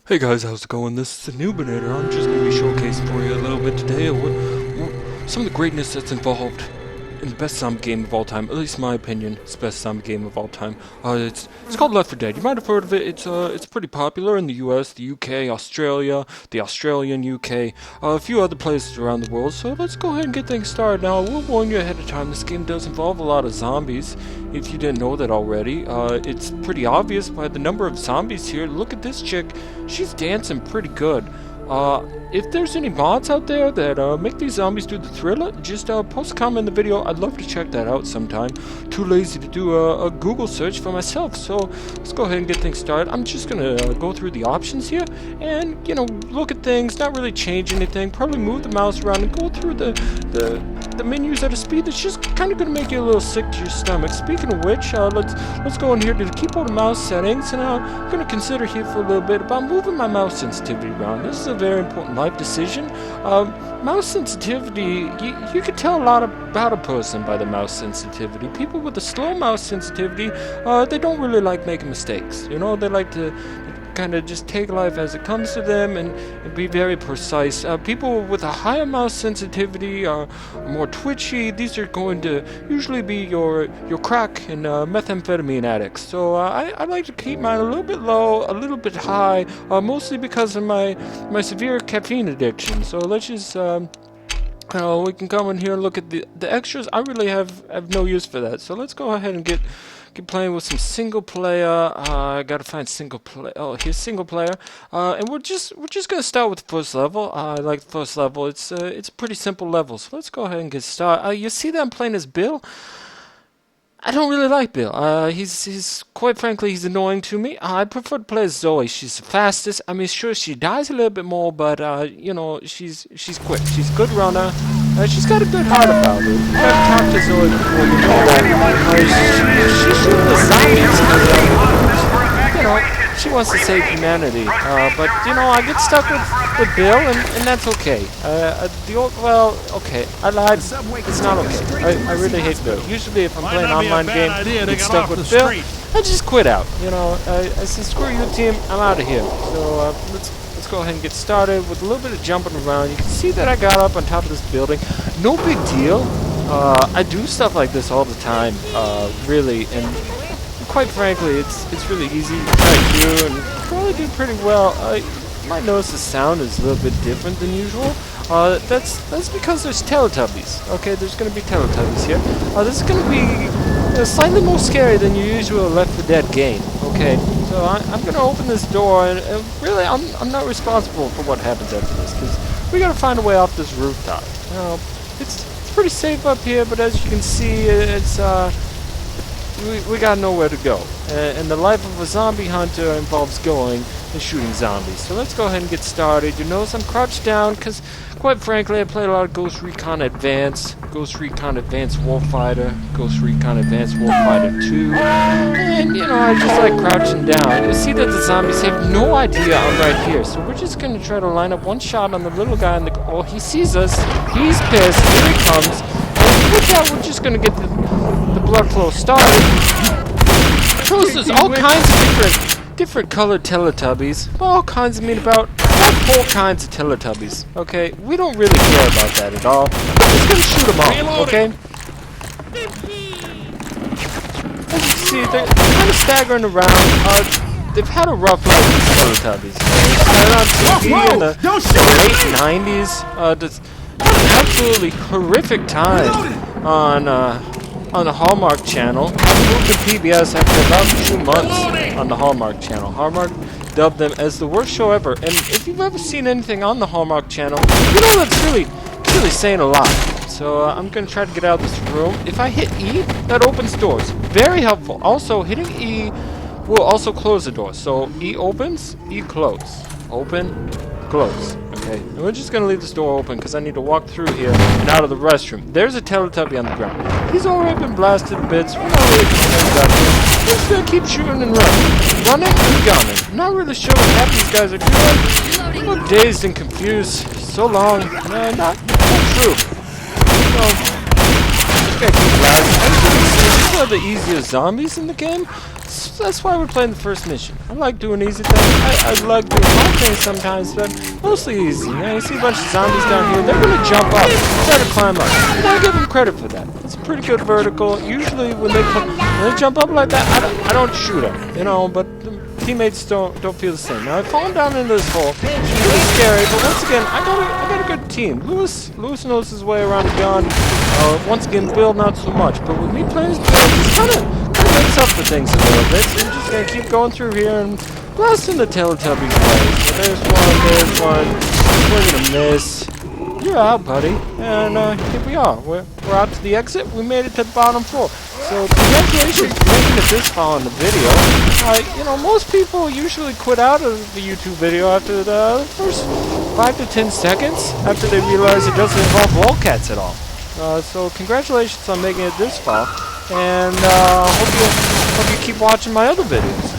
Hey guys, how's it going? This is the Newbinator. I'm just going to be showcasing for you a little bit today of some of the greatness that's involved in the best zombie game of all time. At least in my opinion, it's the best zombie game of all time. It's called Left 4 Dead. You might have heard of it. It's pretty popular in the US, the UK, Australia, the Australian UK, a few other places around the world. So let's go ahead and get things started. Now, we'll warn you ahead of time. This game does involve a lot of zombies. If you didn't know that already, it's pretty obvious by the number of zombies here. Look at this chick. She's dancing pretty good. If there's any mods out there that make these zombies do the thriller, just post a comment in the video. I'd love to check that out sometime. Too lazy to do a Google search for myself, so let's go ahead and get things started. I'm just gonna go through the options here and, look at things, not really change anything, probably move the mouse around and go through the menus at a speed that's just kind of gonna make you a little sick to your stomach. Speaking of which, let's go in here to the keyboard and mouse settings, and I'm gonna consider here for a little bit about moving my mouse sensitivity around. This is a very important life decision. Mouse sensitivity, you can tell a lot about a person by the mouse sensitivity. People with a slow mouse sensitivity, they don't really like making mistakes. They like to kind of just take life as it comes to them and be very precise. People with a higher mouse sensitivity are more twitchy. These are going to usually be your crack and methamphetamine addicts. So I like to keep mine a little bit low, a little bit high, mostly because of my severe caffeine addiction. So let's just we can come in here and look at the extras. I really have no use for that. So let's go ahead and get playing with some single player. I gotta find single player. Oh, here's single player. And we're just gonna start with the first level. I like the first level. It's a pretty simple level. So let's go ahead and get started. You see that I'm playing as Bill? I don't really like Bill. He's quite frankly, he's annoying to me. I prefer to play as Zoe. She's the fastest. I mean, sure, she dies a little bit more, but she's quick. She's a good runner. She's got a good heart about her. You gotta talk to Zoe before you know that. She's shooting the zombies. She wants to save humanity. But I get stuck with Bill, and that's okay. Okay, I lied. It's not okay. I really hate Bill. Usually, if I'm playing an online game, I get stuck with Bill, I just quit out. I say, screw you, team. I'm out of here. So let's go ahead and get started with a little bit of jumping around. You can see that I got up on top of this building. No big deal. I do stuff like this all the time, really, and quite frankly, it's really easy to try to do, and probably do pretty well. You might notice the sound is a little bit different than usual. That's because there's Teletubbies. Okay, there's going to be Teletubbies here. This is going to be slightly more scary than your usual Left 4 Dead game. Okay, so I'm going to open this door, and really, I'm not responsible for what happens after this, because we got to find a way off this rooftop. It's pretty safe up here, but as you can see, we got nowhere to go. And the life of a zombie hunter involves going and shooting zombies. So let's go ahead and get started. You notice I'm crouched down because, quite frankly, I played a lot of Ghost Recon Advance, Ghost Recon Advance Warfighter, Ghost Recon Advance Warfighter 2. And, I just like crouching down. You'll see that the zombies have no idea I'm right here. So we're just going to try to line up one shot on the little guy in the... Oh, he sees us. He's pissed. Here he comes. And with that, we're just going to get the blood flow started. There's all kinds of different colored Teletubbies. All kinds, about 4 kinds of Teletubbies. Okay, we don't really care about that at all. We're just gonna shoot them all, okay? As you see, they're kind of staggering around. They've had a rough life, these Teletubbies. They started on TV in the late 90s. This absolutely horrific time on the Hallmark Channel. I moved to PBS after about 2 months on the Hallmark Channel. Hallmark dubbed them as the worst show ever. And if you've ever seen anything on the Hallmark Channel, that's really saying a lot. So I'm going to try to get out of this room. If I hit E, that opens doors. Very helpful. Also, hitting E will also close the door. So E opens, E close. Open, close. Okay, and we're just gonna leave this door open because I need to walk through here and out of the restroom. There's a Teletubby on the ground. He's already been blasted to bits. We're not really concerned about him. We're just gonna keep shooting and running. Running and gunning. Not really sure what half these guys are doing. They look dazed and confused. So long. Not true. So, just gotta keep blasting. These are the easiest zombies in the game. That's why we're playing the first mission. I like doing easy things. I like doing hard things sometimes, but mostly easy. You know, you see a bunch of zombies down here. They're gonna jump up, try to climb up. And I give them credit for that. It's a pretty good vertical. Usually when they jump up like that, I don't shoot them. You know, but the teammates don't feel the same. Now I've fallen down into this hole. It's really scary, but once again, I got a good team. Lewis knows his way around the gun. Once again, Bill not so much, but with me playing as Bill, it's kind of makes up for things a little bit. So we're just gonna keep going through here and blasting the Teletubbies way. So there's one. We're gonna miss. You're out, buddy. And here we are. We're out to the exit. We made it to the bottom floor. So congratulations for making it this far in the video. You know, most people usually quit out of the YouTube video after the first 5 to 10 seconds after they realize it doesn't involve lolcats at all. So congratulations on making it this far, and hope you keep watching my other videos.